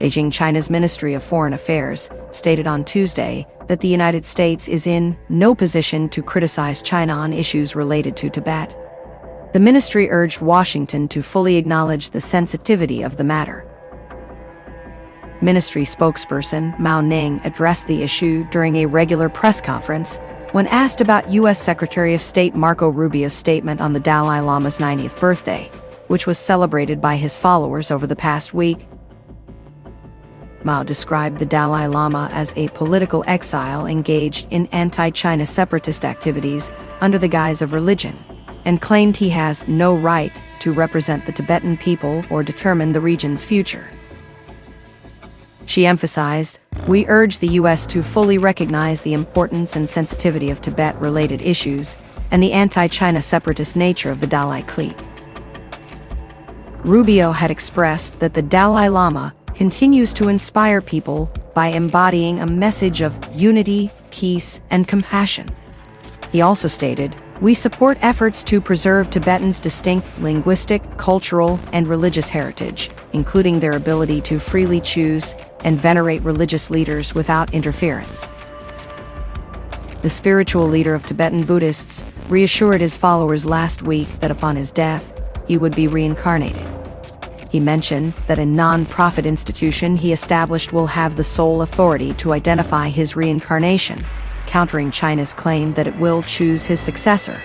Beijing, China's Ministry of Foreign Affairs, stated on Tuesday that the United States is in no position to criticize China on issues related to Tibet. The ministry urged Washington to fully acknowledge the sensitivity of the matter. Ministry spokesperson Mao Ning addressed the issue during a regular press conference when asked about U.S. Secretary of State Marco Rubio's statement on the Dalai Lama's 90th birthday, which was celebrated by his followers over the past week. Mao described the Dalai Lama as a political exile engaged in anti-China separatist activities under the guise of religion, and claimed he has no right to represent the Tibetan people or determine the region's future. She emphasized, "We urge the U.S. to fully recognize the importance and sensitivity of Tibet-related issues and the anti-China separatist nature of the Dalai clique." Rubio had expressed that the Dalai Lama continues to inspire people by embodying a message of unity, peace, and compassion. He also stated, "We support efforts to preserve Tibetans' distinct linguistic, cultural, and religious heritage, including their ability to freely choose and venerate religious leaders without interference." The spiritual leader of Tibetan Buddhists reassured his followers last week that upon his death, he would be reincarnated. He mentioned that a non-profit institution he established will have the sole authority to identify his reincarnation, countering China's claim that it will choose his successor.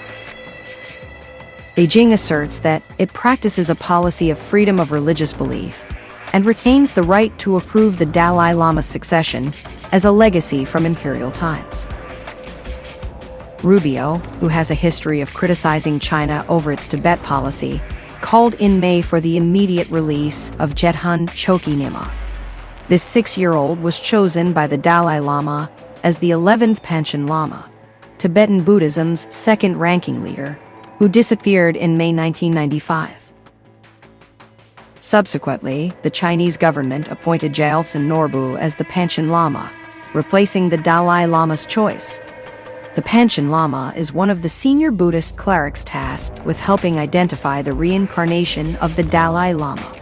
Beijing asserts that it practices a policy of freedom of religious belief and retains the right to approve the Dalai Lama's succession as a legacy from imperial times. Rubio, who has a history of criticizing China over its Tibet policy, called in May for the immediate release of Jetsun Choki Nyima. This 6-year-old was chosen by the Dalai Lama as the 11th Panchen Lama, Tibetan Buddhism's second-ranking leader, who disappeared in May 1995. Subsequently, the Chinese government appointed Gyaltsen Norbu as the Panchen Lama, replacing the Dalai Lama's choice. The Panchen Lama is one of the senior Buddhist clerics tasked with helping identify the reincarnation of the Dalai Lama.